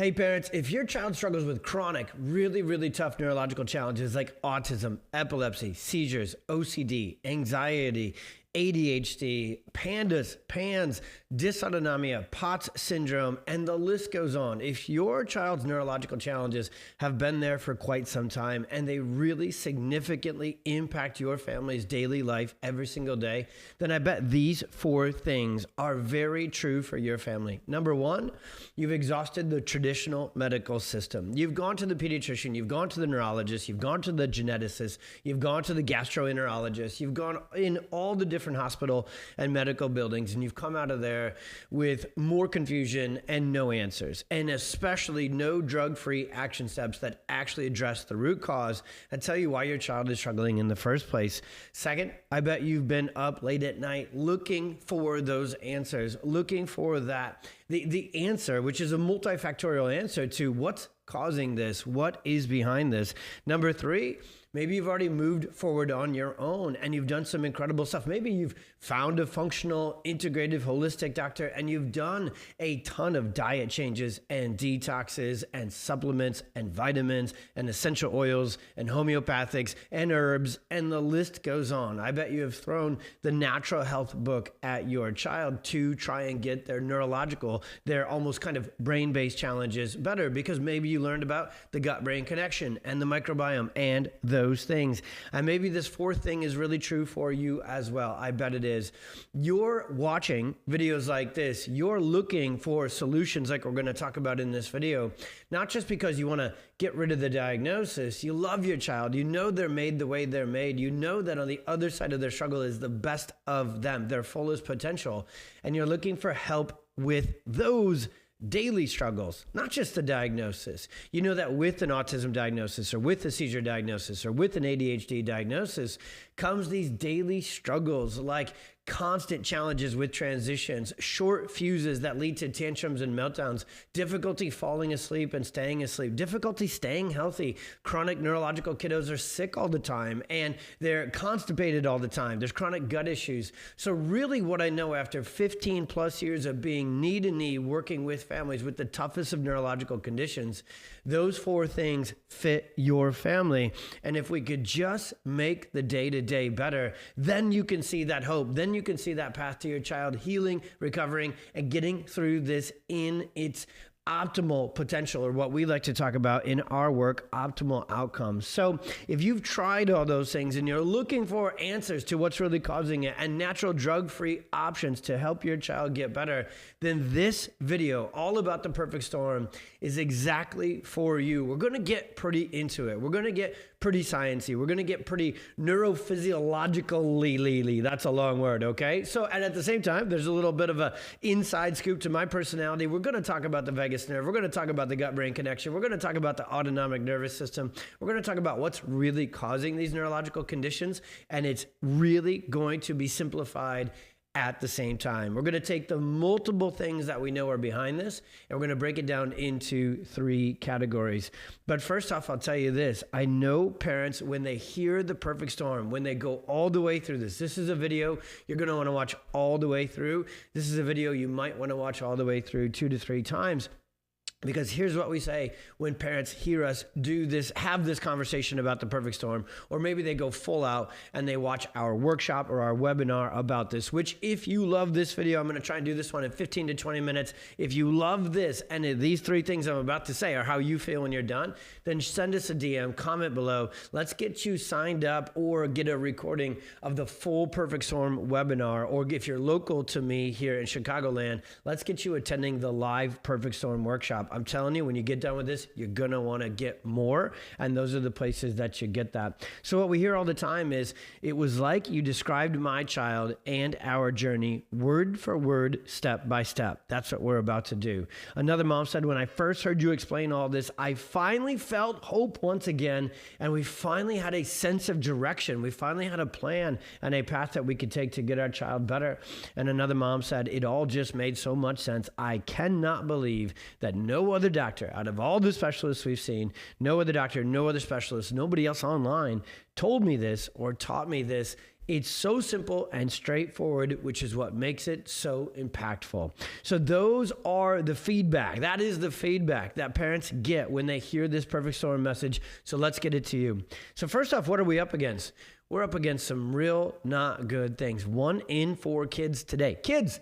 Hey parents, if your child struggles with chronic, really tough neurological challenges like autism, epilepsy, seizures, OCD, anxiety, ADHD, PANDAS, PANS, dysautonomia, POTS syndrome, and the list goes on. If your child's neurological challenges have been there for quite some time and they really significantly impact your family's daily life every single day, then I bet these 4 things are very true for your family. Number 1, you've exhausted the traditional medical system. You've gone to the pediatrician, you've gone to the neurologist, you've gone to the geneticist, you've gone to the gastroenterologist, you've gone in all the different hospital and medical buildings, and you've come out of there with more confusion and no answers, and especially no drug-free action steps that actually address the root cause and tell you why your child is struggling in the first place. Second, I bet you've been up late at night looking for those answers, looking for the answer, which is a multifactorial answer to what's causing this, what is behind this. Number 3, maybe you've already moved forward on your own and you've done some incredible stuff. Maybe you've found a functional, integrative, holistic doctor and you've done a ton of diet changes and detoxes and supplements and vitamins and essential oils and homeopathics and herbs, and the list goes on. I bet you have thrown the natural health book at your child to try and get their neurological, their almost kind of brain-based challenges better, because maybe you learned about the gut-brain connection and the microbiome and those things. And maybe this 4th thing is really true for you as well. I bet it is. You're watching videos like this. You're looking for solutions like we're going to talk about in this video, not just because you want to get rid of the diagnosis. You love your child. You know they're made the way they're made. You know that on the other side of their struggle is the best of them, their fullest potential. And you're looking for help with those daily struggles, not just the diagnosis. You know that with an autism diagnosis or with a seizure diagnosis or with an ADHD diagnosis comes these daily struggles like constant challenges with transitions, short fuses that lead to tantrums and meltdowns, difficulty falling asleep and staying asleep, difficulty staying healthy. Chronic neurological kiddos are sick all the time and they're constipated all the time. There's chronic gut issues. So really what I know after 15 plus years of being knee to knee working with families with the toughest of neurological conditions, those 4 things fit your family. And if we could just make the day-to-day better, then you can see that hope. Then you can see that path to your child healing, recovering, and getting through this in its optimal potential, or what we like to talk about in our work, optimal outcomes. So if you've tried all those things and you're looking for answers to what's really causing it and natural drug-free options to help your child get better, then this video all about the perfect storm is exactly for you. We're going to get pretty into it. We're going to get pretty sciencey. We're going to get pretty neurophysiologically. That's a long word, okay? So, and at the same time, there's a little bit of a inside scoop to my personality. We're going to talk about the vagus nerve. We're going to talk about the gut-brain connection. We're going to talk about the autonomic nervous system. We're going to talk about what's really causing these neurological conditions, and it's really going to be simplified at the same time. We're going to take the multiple things that we know are behind this, and we're going to break it down into 3 categories. But first off, I'll tell you this. I know parents, when they hear the perfect storm, when they go all the way through this is a video you're going to want to watch all the way through. This is a video you might want to watch all the way through 2 to 3 times. Because here's what we say when parents hear us do this, have this conversation about the perfect storm, or maybe they go full out and they watch our workshop or our webinar about this, which if you love this video, I'm going to try and do this one in 15 to 20 minutes. If you love this and these 3 things I'm about to say are how you feel when you're done, then send us a DM, comment below. Let's get you signed up or get a recording of the full Perfect Storm webinar. Or if you're local to me here in Chicagoland, let's get you attending the live Perfect Storm workshop. I'm telling you, when you get done with this, you're going to want to get more. And those are the places that you get that. So what we hear all the time is, it was like you described my child and our journey word for word, step by step. That's what we're about to do. Another mom said, when I first heard you explain all this, I finally felt hope once again. And we finally had a sense of direction. We finally had a plan and a path that we could take to get our child better. And another mom said, it all just made so much sense. I cannot believe that no other doctor, out of all the specialists we've seen, no other doctor, no other specialist, nobody else online told me this or taught me this It's so simple and straightforward, which is what makes it so impactful. So those are the feedback. That is the feedback that parents get when they hear this Perfect Storm message. So let's get it to you. So first off, what are we up against? We're up against some real not good things. 1 in 4 kids today. Kids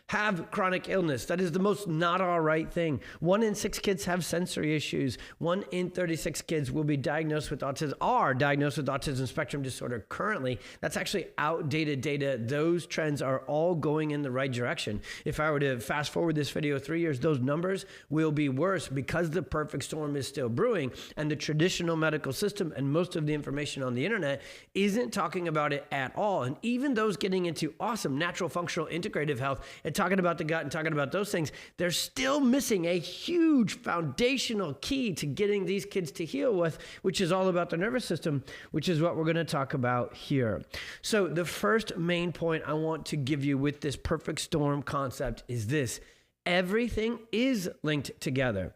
have chronic illness. That is the most not all right thing. 1 in 6 kids have sensory issues. 1 in 36 kids will be diagnosed with autism, are diagnosed with autism spectrum disorder currently. That's actually outdated data. Those trends are all going in the right direction. If I were to fast forward this video 3 years, those numbers will be worse because the perfect storm is still brewing and the traditional medical system and most of the information on the internet isn't talking about it at all. And even those getting into awesome natural functional integrative health and talking about the gut and talking about those things, they're still missing a huge foundational key to getting these kids to heal with, which is all about the nervous system, which is what we're going to talk about here. So the first main point I want to give you with this perfect storm concept is this: everything is linked together.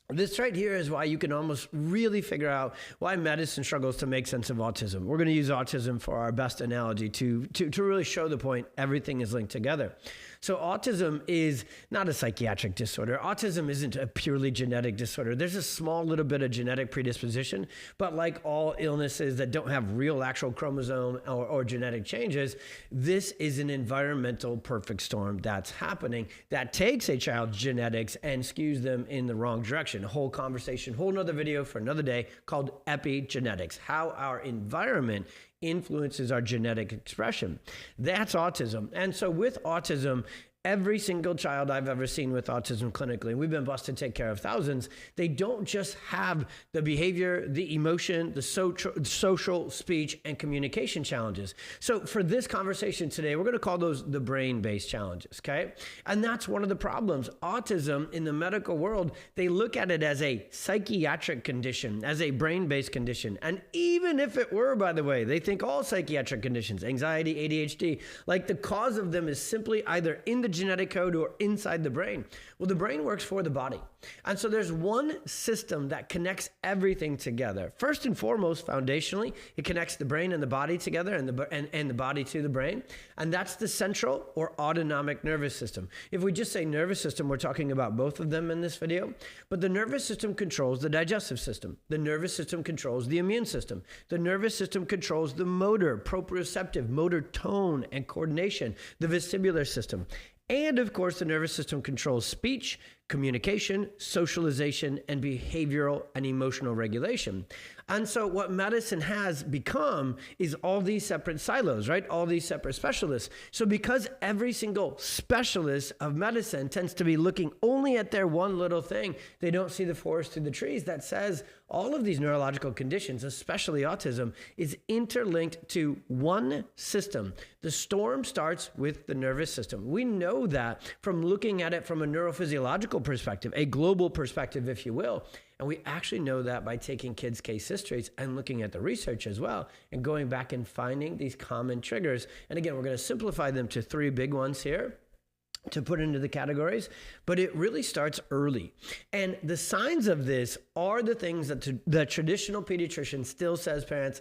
This right here is why you can almost really figure out why medicine struggles to make sense of autism. We're going to use autism for our best analogy to really show the point everything is linked together. So autism is not a psychiatric disorder. Autism isn't a purely genetic disorder. There's a small little bit of genetic predisposition, but like all illnesses that don't have real actual chromosome or genetic changes, this is an environmental perfect storm that's happening that takes a child's genetics and skews them in the wrong direction. A whole conversation, whole nother video for another day called epigenetics, how our environment influences our genetic expression. That's autism. And so with autism, every single child I've ever seen with autism clinically, and we've been blessed to take care of thousands, they don't just have the behavior, the emotion, the social, speech, and communication challenges. So for this conversation today, we're going to call those the brain-based challenges, okay? And that's one of the problems. Autism in the medical world, they look at it as a psychiatric condition, as a brain-based condition. And even if it were, by the way, they think all psychiatric conditions, anxiety, ADHD, like the cause of them is simply either in the genetic code or inside the brain. Well, the brain works for the body. And so there's one system that connects everything together. First and foremost, foundationally, it connects the brain and the body together and the body to the brain. And that's the central or autonomic nervous system. If we just say nervous system, we're talking about both of them in this video. But the nervous system controls the digestive system. The nervous system controls the immune system. The nervous system controls the motor, proprioceptive, motor tone and coordination, the vestibular system. And of course, the nervous system controls speech, communication, socialization, and behavioral and emotional regulation. And so what medicine has become is all these separate silos, right? All these separate specialists. So because every single specialist of medicine tends to be looking only at their one little thing, they don't see the forest through the trees. That says all of these neurological conditions, especially autism, is interlinked to one system. The storm starts with the nervous system. We know that from looking at it from a neurophysiological perspective, a global perspective, if you will. And we actually know that by taking kids' case histories and looking at the research as well and going back and finding these common triggers. And again, we're going to simplify them to 3 big ones here to put into the categories, but it really starts early. And the signs of this are the things that the traditional pediatrician still says parents,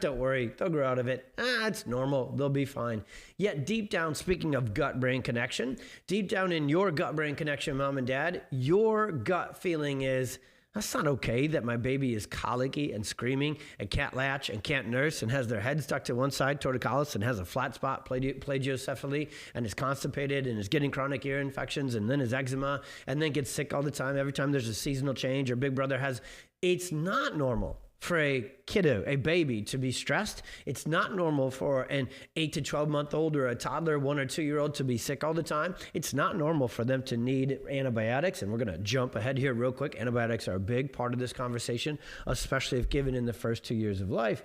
don't worry, they'll grow out of it. It's normal, they'll be fine. Yet deep down, speaking of gut-brain connection, deep down in your gut-brain connection, mom and dad, your gut feeling is, that's not okay that my baby is colicky and screaming and can't latch and can't nurse and has their head stuck to one side, torticollis, and has a flat spot, plagiocephaly, and is constipated and is getting chronic ear infections and then is eczema and then gets sick all the time every time there's a seasonal change or big brother has. It's not normal for a kiddo, a baby, to be stressed. It's not normal for an 8 to 12 month old or a toddler, 1 or 2 year old to be sick all the time. It's not normal for them to need antibiotics. And we're going to jump ahead here real quick. Antibiotics are a big part of this conversation, especially if given in the first 2 years of life.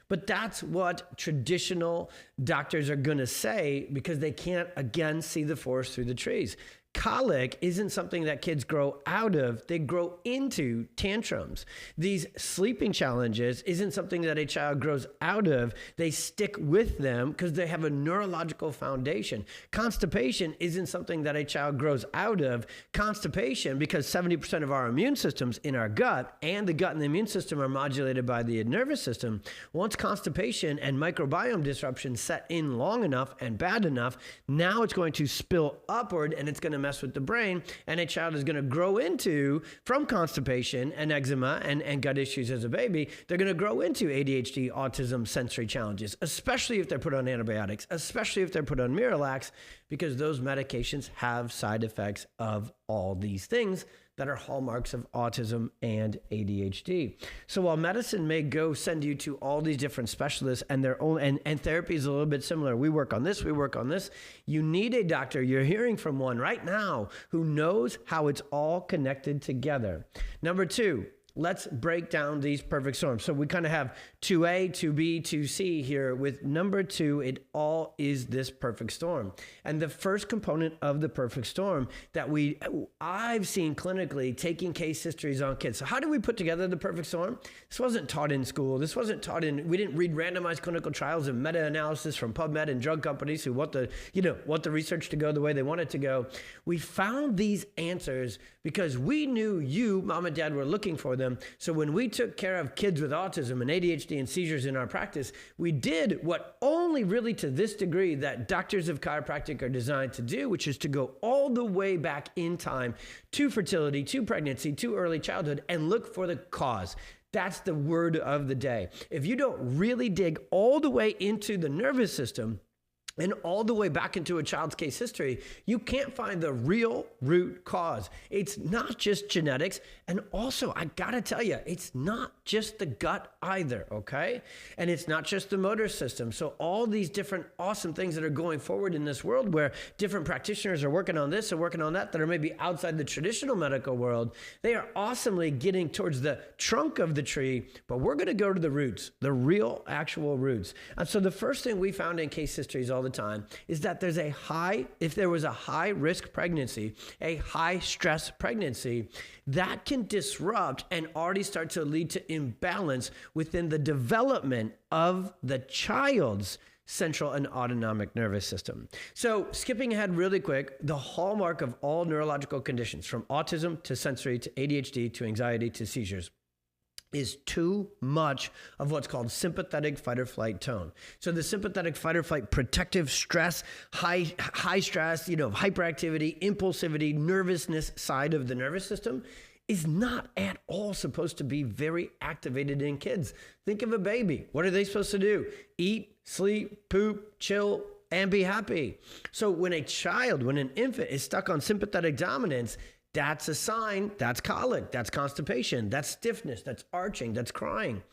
But that's what traditional doctors are going to say because they can't, again, see the forest through the trees. Colic isn't something that kids grow out of, they grow into tantrums. These sleeping challenges isn't something that a child grows out of, they stick with them because they have a neurological foundation. Constipation isn't something that a child grows out of. Constipation, because 70% of our immune system's in our gut, and the gut and the immune system are modulated by the nervous system. Once constipation and microbiome disruption set in long enough and bad enough, now it's going to spill upward and it's going to mess with the brain, and a child is going to grow into, from constipation and eczema and gut issues as a baby, they're going to grow into ADHD, autism, sensory challenges, especially if they're put on antibiotics, especially if they're put on Miralax, because those medications have side effects of all these things that are hallmarks of autism and ADHD. So while medicine may go send you to all these different specialists and their own, and therapy is a little bit similar. We work on this, we work on this. You need a doctor. You're hearing from one right now who knows how it's all connected together. Number two, let's break down these perfect storms. So we kind of have 2A, 2B, 2C here. With number 2, it all is this perfect storm. And the first component of the perfect storm that I've seen clinically taking case histories on kids. So how do we put together the perfect storm? This wasn't taught in school. This wasn't taught we didn't read randomized clinical trials and meta-analysis from PubMed and drug companies who want the research to go the way they want it to go. We found these answers because we knew you, mom and dad, were looking for them. So when we took care of kids with autism and ADHD and seizures in our practice, we did what only really to this degree that doctors of chiropractic are designed to do, which is to go all the way back in time to fertility, to pregnancy, to early childhood, and look for the cause. That's the word of the day. If you don't really dig all the way into the nervous system, and all the way back into a child's case history, you can't find the real root cause. It's not just genetics. And also, I gotta tell you, it's not just the gut either, okay? And it's not just the motor system. So all these different awesome things that are going forward in this world where different practitioners are working on this and working on that are maybe outside the traditional medical world, they are awesomely getting towards the trunk of the tree, but we're gonna go to the roots, the real actual roots. And so the first thing we found in case histories all the time is that if there was a high risk pregnancy, a high stress pregnancy, that can disrupt and already start to lead to imbalance within the development of the child's central and autonomic nervous system. So skipping ahead really quick, the hallmark of all neurological conditions, from autism to sensory to ADHD to anxiety to seizures, is too much of what's called sympathetic fight or flight tone. So the sympathetic fight or flight, protective stress, high stress, hyperactivity, impulsivity, nervousness side of the nervous system is not at all supposed to be very activated in kids. Think of a baby. What are they supposed to do? Eat, sleep, poop, chill, and be happy. So when an infant is stuck on sympathetic dominance, that's a sign, that's colic, that's constipation, that's stiffness, that's arching, that's crying.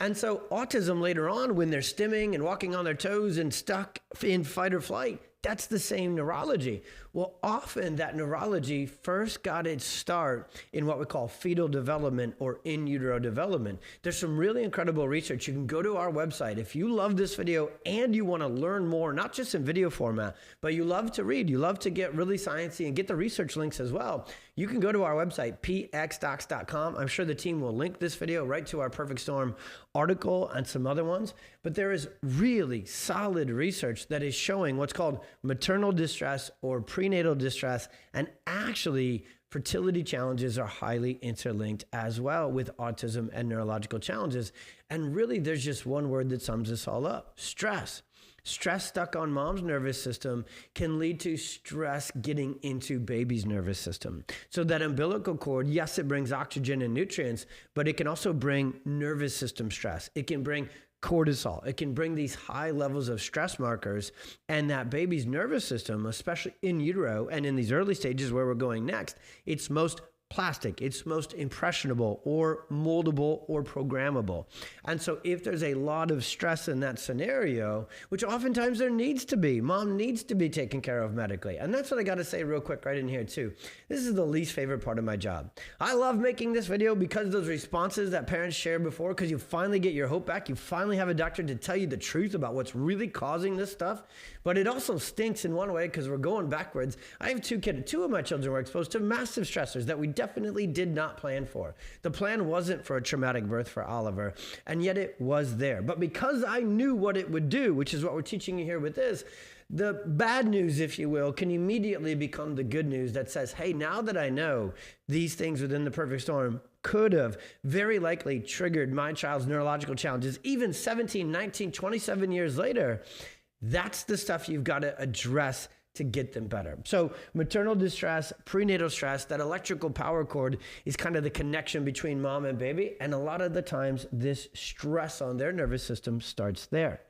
And so autism later on, when they're stimming and walking on their toes and stuck in fight or flight, that's the same neurology. Well, often that neurology first got its start in what we call fetal development or in utero development. There's some really incredible research. You can go to our website. If you love this video and you want to learn more, not just in video format, but you love to read, you love to get really sciencey and get the research links as well, you can go to our website, pxdocs.com. I'm sure the team will link this video right to our Perfect Storm article and some other ones. But there is really solid research that is showing what's called maternal distress or prenatal distress, and actually fertility challenges are highly interlinked as well with autism and neurological challenges. And really, there's just one word that sums this all up: stress. Stress stuck on mom's nervous system can lead to stress getting into baby's nervous system. So that umbilical cord, yes, it brings oxygen and nutrients, but it can also bring nervous system stress. It can bring cortisol. It can bring these high levels of stress markers, and that baby's nervous system, especially in utero and in these early stages where we're going next, it's most plastic. It's most impressionable or moldable or programmable. And so if there's a lot of stress in that scenario, which oftentimes there needs to be, mom needs to be taken care of medically. And that's what I got to say real quick right in here too. This is the least favorite part of my job. I love making this video because of those responses that parents shared before, because you finally get your hope back. You finally have a doctor to tell you the truth about what's really causing this stuff. But it also stinks in one way because we're going backwards. I have two kids. Two of my children were exposed to massive stressors that we definitely did not plan for. The plan wasn't for a traumatic birth for Oliver, and yet it was there. But because I knew what it would do, which is what we're teaching you here with this, the bad news, if you will, can immediately become the good news that says, hey, now that I know these things within the perfect storm could have very likely triggered my child's neurological challenges, even 17, 19, 27 years later, that's the stuff you've got to address to get them better. So maternal distress, prenatal stress, that electrical power cord is kind of the connection between mom and baby. And a lot of the times this stress on their nervous system starts there.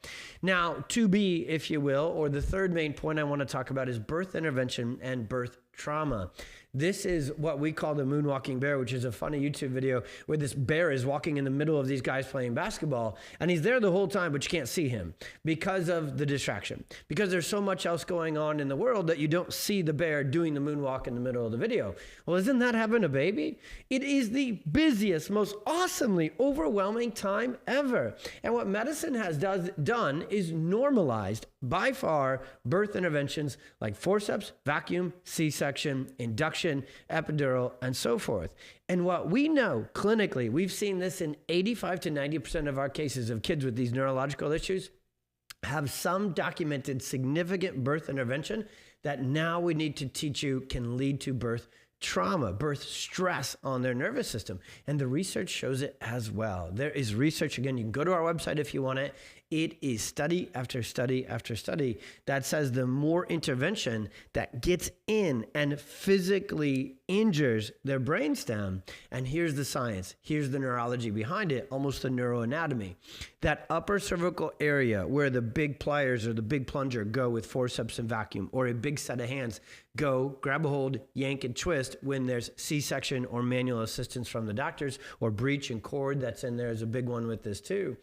Now, 2B, if you will, or the third main point I want to talk about is birth intervention and birth trauma. This is what we call the moonwalking bear, which is a funny YouTube video where this bear is walking in the middle of these guys playing basketball, and he's there the whole time, but you can't see him because of the distraction, because there's so much else going on in the world that you don't see the bear doing the moonwalk in the middle of the video. Well, isn't that having a baby? It is the busiest, most awesomely overwhelming time ever. And what medicine has done is normalized by far birth interventions like forceps, vacuum, C-section, induction, epidural, and so forth. And what we know clinically, we've seen this in 85 to 90% of our cases of kids with these neurological issues, have some documented significant birth intervention that now we need to teach you can lead to birth trauma, birth stress on their nervous system. And the research shows it as well. There is research, again, you can go to our website if you want it. It is study after study after study that says the more intervention that gets in and physically injures their brainstem, and here's the science, here's the neurology behind it, almost the neuroanatomy. That upper cervical area where the big pliers or the big plunger go with forceps and vacuum, or a big set of hands go grab a hold, yank and twist when there's C-section or manual assistance from the doctors, or breech and cord that's in there is a big one with this too.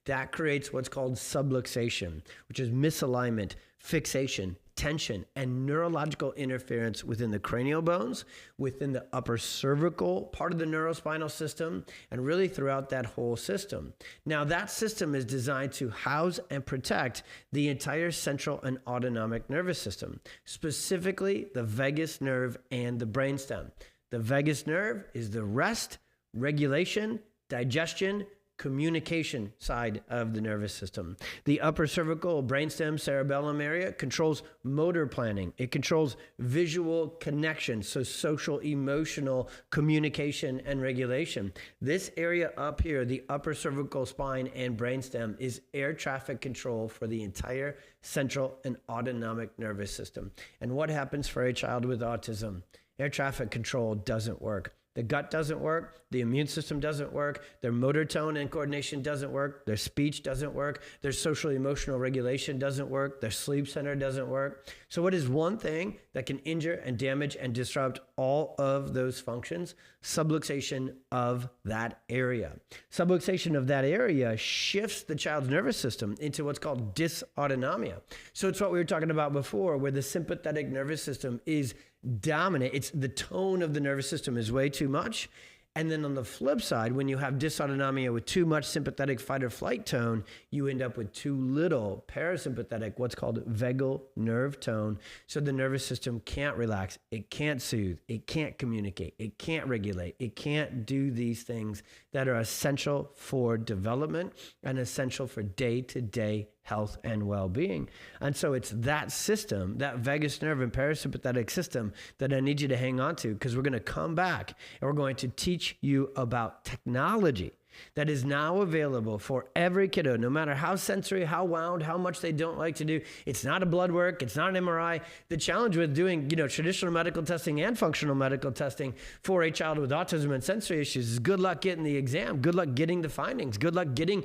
That creates what's called subluxation, which is misalignment, fixation, tension, and neurological interference within the cranial bones, within the upper cervical part of the neurospinal system, and really throughout that whole system. Now, that system is designed to house and protect the entire central and autonomic nervous system, specifically the vagus nerve and the brainstem. The vagus nerve is the rest, regulation, digestion, communication side of the nervous system. The upper cervical brainstem cerebellum area controls motor planning. It controls visual connection, so social, emotional communication and regulation. This area up here, the upper cervical spine and brainstem, is air traffic control for the entire central and autonomic nervous system. And what happens for a child with autism? Air traffic control doesn't work. The gut doesn't work, the immune system doesn't work, their motor tone and coordination doesn't work, their speech doesn't work, their social emotional regulation doesn't work, their sleep center doesn't work. So what is one thing that can injure and damage and disrupt all of those functions? Subluxation of that area. Subluxation of that area shifts the child's nervous system into what's called dysautonomia. So it's what we were talking about before, where the sympathetic nervous system is dominant. It's the tone of the nervous system is way too much. And then on the flip side, when you have dysautonomia with too much sympathetic fight or flight tone, you end up with too little parasympathetic, what's called vagal nerve tone. So the nervous system can't relax, it can't soothe, it can't communicate, it can't regulate, it can't do these things that are essential for development and essential for day-to-day health and well-being. And so it's that system, that vagus nerve and parasympathetic system, that I need you to hang on to, because we're going to come back and we're going to teach you about technology that is now available for every kiddo, no matter how sensory, how wound, how much they don't like to do. It's not a blood work. It's not an MRI. The challenge with doing, traditional medical testing and functional medical testing for a child with autism and sensory issues is good luck getting the exam. Good luck getting the findings. Good luck getting,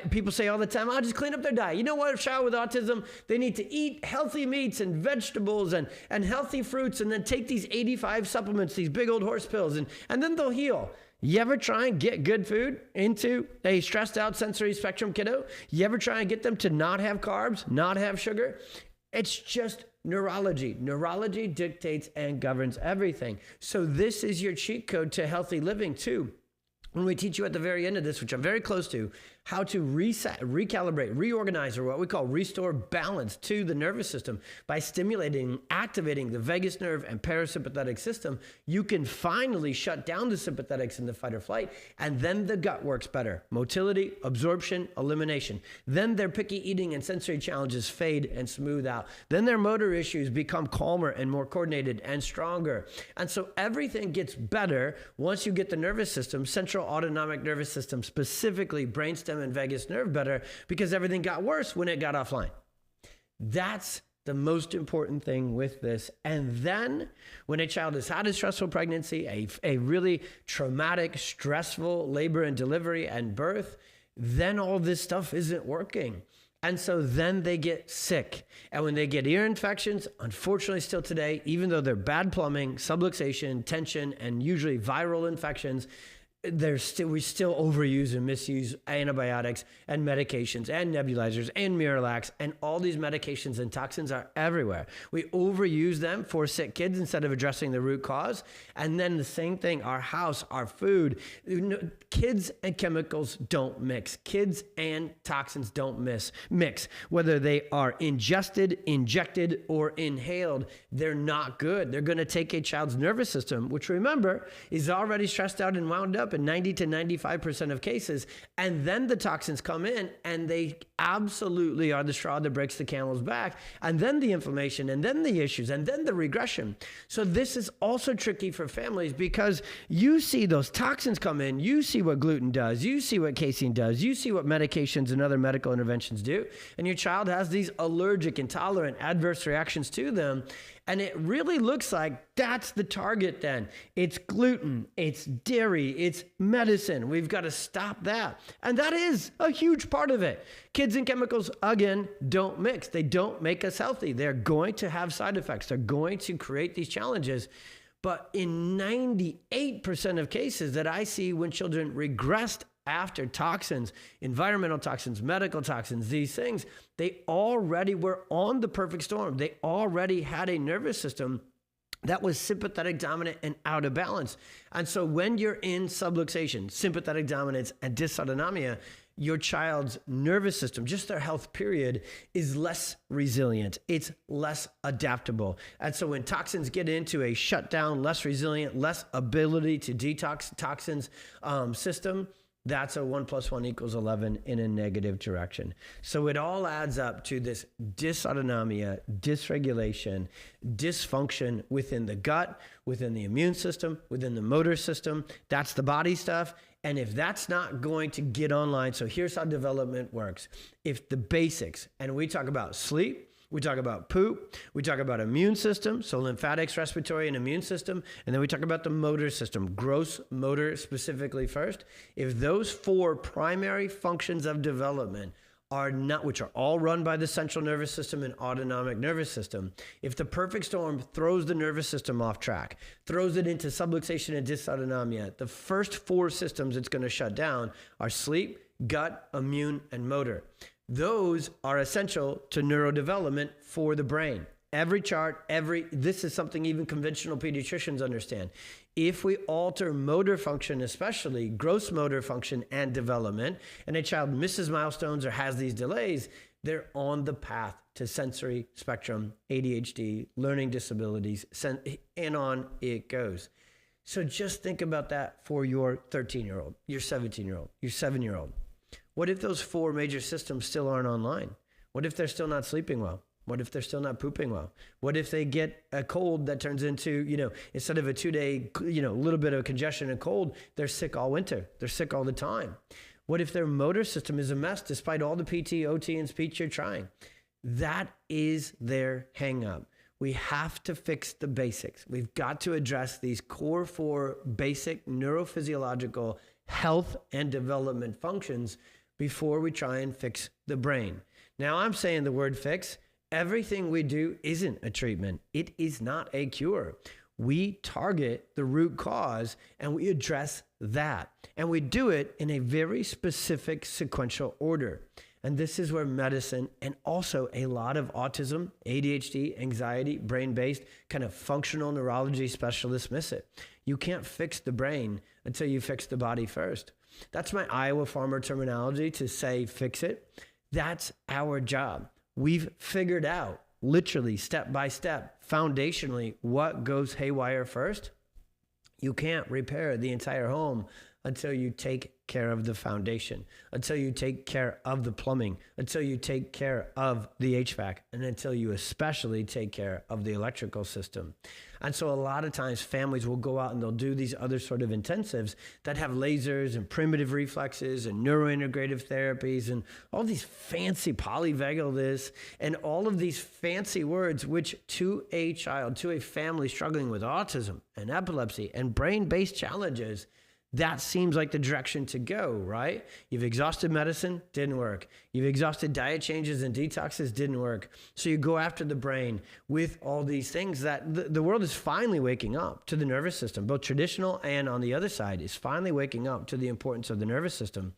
people say all the time, I'll just clean up their diet. You know what? A child with autism, they need to eat healthy meats and vegetables and healthy fruits, and then take these 85 supplements, these big old horse pills, and then they'll heal. You ever try and get good food into a stressed out sensory spectrum kiddo? You ever try and get them to not have carbs, not have sugar? It's just neurology. Neurology dictates and governs everything. So this is your cheat code to healthy living too. When we teach you at the very end of this, which I'm very close to, how to reset, recalibrate, reorganize, or what we call restore balance to the nervous system by stimulating, activating the vagus nerve and parasympathetic system, you can finally shut down the sympathetics in the fight or flight, and then the gut works better. Motility, absorption, elimination. Then their picky eating and sensory challenges fade and smooth out. Then their motor issues become calmer and more coordinated and stronger. And so everything gets better once you get the nervous system, central autonomic nervous system, specifically brainstem and vagus nerve better, because everything got worse when it got offline. That's the most important thing with this. And then when a child has had a stressful pregnancy, a really traumatic, stressful labor and delivery and birth, then all this stuff isn't working. And so then they get sick. And when they get ear infections, unfortunately still today, even though they're bad plumbing, subluxation, tension, and usually viral infections, we still overuse and misuse antibiotics and medications and nebulizers and Miralax, and all these medications and toxins are everywhere. We overuse them for sick kids instead of addressing the root cause. And then the same thing, our house, our food, kids and chemicals don't mix. Kids and toxins don't mix. Whether they are ingested, injected, or inhaled, they're not good. They're going to take a child's nervous system, which remember is already stressed out and wound up in 90 to 95% of cases. And then the toxins come in and they absolutely are the straw that breaks the camel's back. And then the inflammation, and then the issues, and then the regression. So this is also tricky for families because you see those toxins come in, you see what gluten does, you see what casein does, you see what medications and other medical interventions do, and your child has these allergic, intolerant, adverse reactions to them. And it really looks like that's the target then. It's gluten, it's dairy, it's medicine. We've got to stop that. And that is a huge part of it. Kids and chemicals, again, don't mix. They don't make us healthy. They're going to have side effects. They're going to create these challenges. But in 98% of cases that I see when children regressed after toxins, environmental toxins, medical toxins, these things, they already were on the perfect storm. They already had a nervous system that was sympathetic dominant and out of balance. And so when you're in subluxation, sympathetic dominance, and dysautonomia, your child's nervous system, just their health period, is less resilient. It's less adaptable. And so when toxins get into a shutdown, less resilient, less ability to detox toxins system, that's a 1 + 1 = 11 in a negative direction. So it all adds up to this dysautonomia, dysregulation, dysfunction within the gut, within the immune system, within the motor system. That's the body stuff. And if that's not going to get online, so here's how development works. If the basics, and we talk about sleep, we talk about poop, we talk about immune system, so lymphatics, respiratory, and immune system, and then we talk about the motor system, gross motor specifically first. If those 4 primary functions of development are not, which are all run by the central nervous system and autonomic nervous system, if the perfect storm throws the nervous system off track, throws it into subluxation and dysautonomia, the first 4 systems it's going to shut down are sleep, gut, immune, and motor. Those are essential to neurodevelopment for the brain. Every chart, this is something even conventional pediatricians understand. If we alter motor function, especially gross motor function and development, and a child misses milestones or has these delays, they're on the path to sensory spectrum, ADHD, learning disabilities, and on it goes. So just think about that for your 13-year-old, your 17-year-old, your 7-year-old. What if those 4 major systems still aren't online? What if they're still not sleeping well? What if they're still not pooping well? What if they get a cold that turns into, instead of a 2-day, little bit of congestion and cold, they're sick all winter. They're sick all the time. What if their motor system is a mess despite all the PT, OT, and speech you're trying? That is their hang up. We have to fix the basics. We've got to address these core 4 basic neurophysiological health and development functions before we try and fix the brain. Now, I'm saying the word fix. Everything we do isn't a treatment. It is not a cure. We target the root cause and we address that. And we do it in a very specific sequential order. And this is where medicine and also a lot of autism, ADHD, anxiety, brain-based kind of functional neurology specialists miss it. You can't fix the brain until you fix the body first. That's my Iowa farmer terminology to say fix it. That's our job. We've figured out literally step by step, foundationally, what goes haywire first. You can't repair the entire home until you take care of the foundation, until you take care of the plumbing, until you take care of the HVAC, and until you especially take care of the electrical system. And so a lot of times families will go out and they'll do these other sort of intensives that have lasers and primitive reflexes and neurointegrative therapies and all these fancy polyvagal this and all of these fancy words, which to a child, to a family struggling with autism and epilepsy and brain-based challenges, that seems like the direction to go, right? You've exhausted medicine, didn't work. You've exhausted diet changes and detoxes, didn't work. So you go after the brain with all these things that the world is finally waking up to the nervous system, both traditional and on the other side is finally waking up to the importance of the nervous system.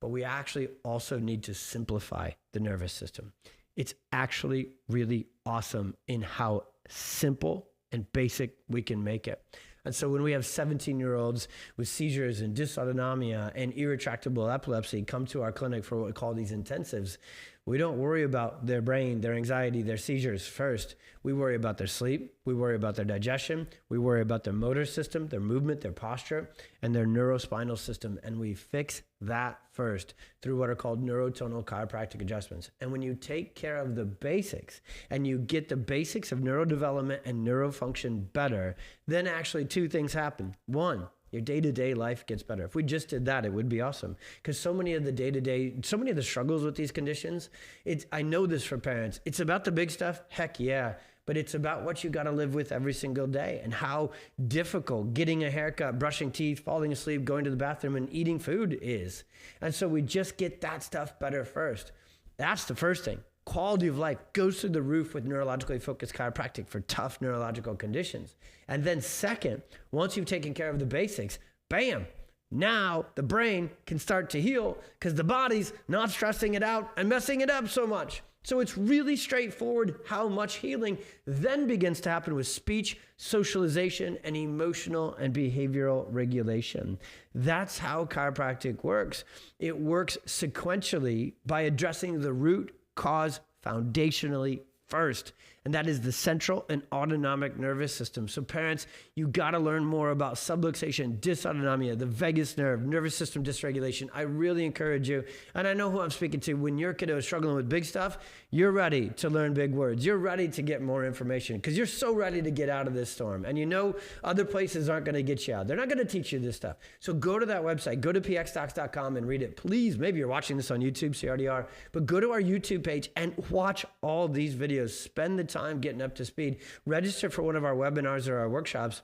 But we actually also need to simplify the nervous system. It's actually really awesome in how simple and basic we can make it. And so when we have 17-year-olds with seizures and dysautonomia and irretractable epilepsy come to our clinic for what we call these intensives, we don't worry about their brain, their anxiety, their seizures first. We worry about their sleep. We worry about their digestion. We worry about their motor system, their movement, their posture, and their neurospinal system. And we fix that first through what are called neurotonal chiropractic adjustments. And when you take care of the basics and you get the basics of neurodevelopment and neurofunction better, then actually 2 things happen. 1, your day-to-day life gets better. If we just did that, it would be awesome. Because so many of the struggles with these conditions, I know this for parents. It's about the big stuff, heck yeah, but it's about what you got to live with every single day and how difficult getting a haircut, brushing teeth, falling asleep, going to the bathroom, and eating food is. And so we just get that stuff better first. That's the first thing. Quality of life goes through the roof with neurologically focused chiropractic for tough neurological conditions. And then second, once you've taken care of the basics, bam, now the brain can start to heal because the body's not stressing it out and messing it up so much. So it's really straightforward how much healing then begins to happen with speech, socialization, and emotional and behavioral regulation. That's how chiropractic works. It works sequentially by addressing the root cause foundationally first, and that is the central and autonomic nervous system. So parents, you got to learn more about subluxation, dysautonomia, the vagus nerve, nervous system dysregulation. I really encourage you, and I know who I'm speaking to. When your kiddo is struggling with big stuff, you're ready to learn big words. You're ready to get more information because you're so ready to get out of this storm. And you know other places aren't going to get you out. They're not going to teach you this stuff. So go to that website, go to pxdocs.com and read it. Please, maybe you're watching this on YouTube, so you already are, but go to our YouTube page and watch all these videos. Spend the time getting up to speed. Register for one of our webinars or our workshops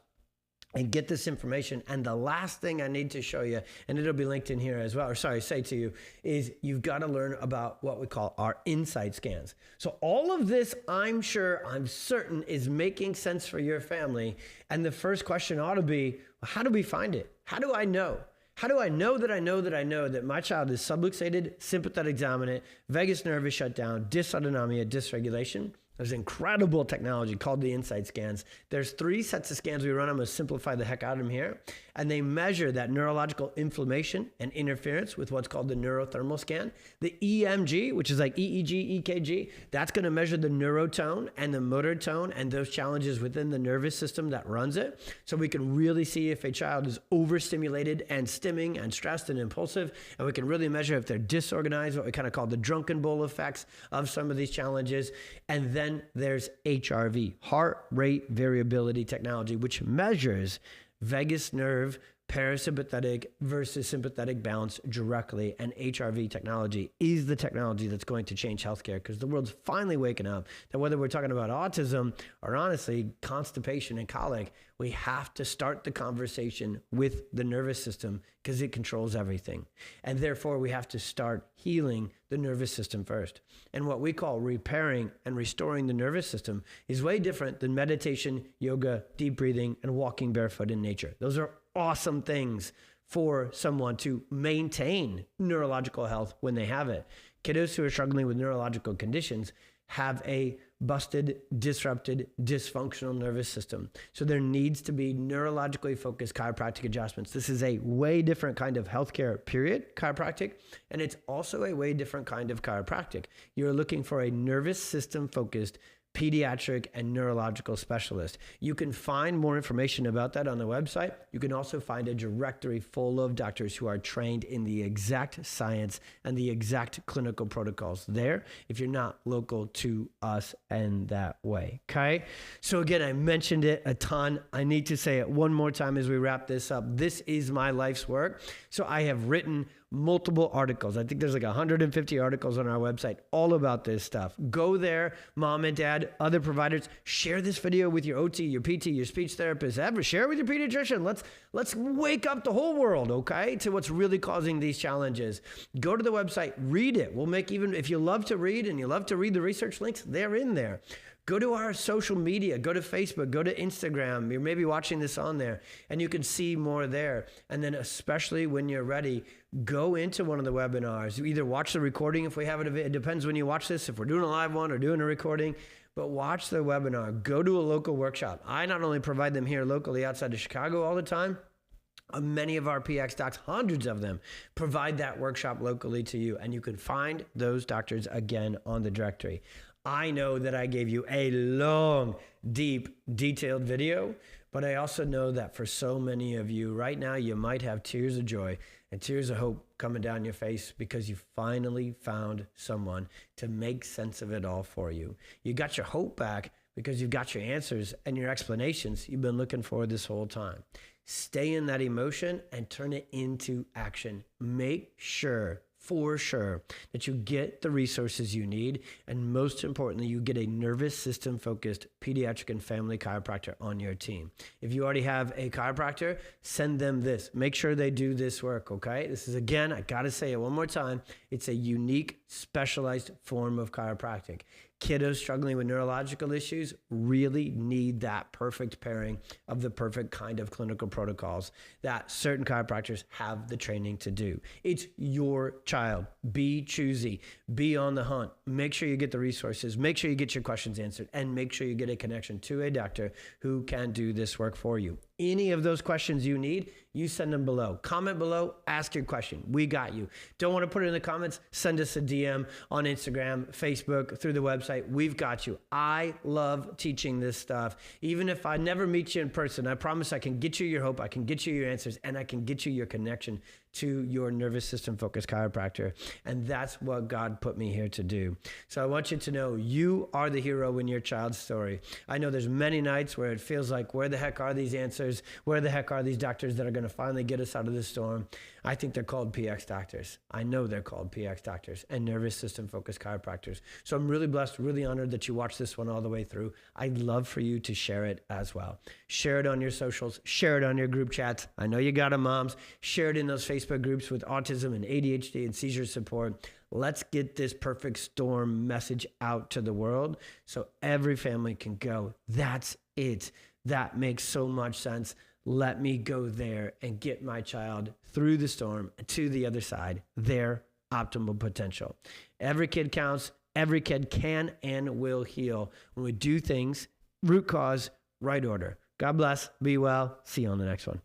and get this information. And the last thing I need to show you, and it'll be linked in here as well, or say to you, is you've got to learn about what we call our insight scans. So all of this, I'm certain is making sense for your family. And the first question ought to be, well, how do we find it? How do I know? How do I know that my child is subluxated, sympathetic dominant, vagus nerve is shut down, dysautonomia, dysregulation? There's incredible technology called the Insight scans. There's 3 sets of scans we run. I'm going to simplify the heck out of them here. And they measure that neurological inflammation and interference with what's called the neurothermal scan. The EMG, which is like EEG, EKG, that's going to measure the neurotone and the motor tone and those challenges within the nervous system that runs it. So we can really see if a child is overstimulated and stimming and stressed and impulsive. And we can really measure if they're disorganized, what we kind of call the drunken bull effects of some of these challenges. And then there's HRV, heart rate variability technology, which measures vagus nerve parasympathetic versus sympathetic balance directly. And HRV technology is the technology that's going to change healthcare, because the world's finally waking up that whether we're talking about autism or honestly constipation and colic, we have to start the conversation with the nervous system because it controls everything. And therefore we have to start healing the nervous system first. And what we call repairing and restoring the nervous system is way different than meditation, yoga, deep breathing, and walking barefoot in nature. Those are awesome things for someone to maintain neurological health when they have it. Kiddos who are struggling with neurological conditions have a busted, disrupted, dysfunctional nervous system. So there needs to be neurologically focused chiropractic adjustments. This is a way different kind of healthcare, period, chiropractic. And it's also a way different kind of chiropractic. You're looking for a nervous system focused pediatric and neurological specialist. You can find more information about that on the website. You can also find a directory full of doctors who are trained in the exact science and the exact clinical protocols there if you're not local to us in that way. Okay? So again, I mentioned it a ton. I need to say it one more time as we wrap this up. This is my life's work. So I have written multiple articles. I think there's like 150 articles on our website all about this stuff. Go there, mom and dad, other providers, share this video with your OT, your PT, your speech therapist, ever share it with your pediatrician. Let's wake up the whole world, okay, to what's really causing these challenges. Go to the website, read it. We'll make, even if you love to read and you love to read the research links, they're in there. Go to our social media, go to Facebook, go to Instagram. You're maybe watching this on there and you can see more there. And then especially when you're ready, go into one of the webinars. You either watch the recording if we have it. It depends when you watch this, if we're doing a live one or doing a recording, but watch the webinar. Go to a local workshop. I not only provide them here locally outside of Chicago all the time, many of our PX docs, hundreds of them, provide that workshop locally to you. And you can find those doctors again on the directory. I know that I gave you a long, deep, detailed video, but I also know that for so many of you right now, you might have tears of joy and tears of hope coming down your face because you finally found someone to make sense of it all for you. You got your hope back because you've got your answers and your explanations you've been looking for this whole time. Stay in that emotion and turn it into action. Make sure, for sure, that you get the resources you need. And most importantly, you get a nervous system focused pediatric and family chiropractor on your team. If you already have a chiropractor, send them this. Make sure they do this work, okay? This is, again, I gotta say it one more time. It's a unique, specialized form of chiropractic. Kiddos struggling with neurological issues really need that perfect pairing of the perfect kind of clinical protocols that certain chiropractors have the training to do. It's your child. Be choosy. Be on the hunt. Make sure you get the resources. Make sure you get your questions answered. And make sure you get a connection to a doctor who can do this work for you. Any of those questions you need, you send them below. Comment below, ask your question. We got you. Don't want to put it in the comments? Send us a DM on Instagram, Facebook, through the website. We've got you. I love teaching this stuff. Even if I never meet you in person, I promise I can get you your hope, I can get you your answers, and I can get you your connection to your nervous system focused chiropractor. And that's what God put me here to do. So I want you to know you are the hero in your child's story. I know there's many nights where it feels like, where the heck are these answers? Where the heck are these doctors that are going to finally get us out of this storm? I think they're called PX doctors. I know they're called PX doctors and nervous system focused chiropractors. So I'm really blessed, really honored that you watched this one all the way through. I'd love for you to share it as well. Share it on your socials, share it on your group chats. I know you got them, moms. Share it in those Facebook groups with autism and ADHD and seizure support. Let's get this perfect storm message out to the world so every family can go, that's it. That makes so much sense. Let me go there and get my child through the storm to the other side, their optimal potential. Every kid counts. Every kid can and will heal when we do things root cause, right order. God bless. Be well. See you on the next one.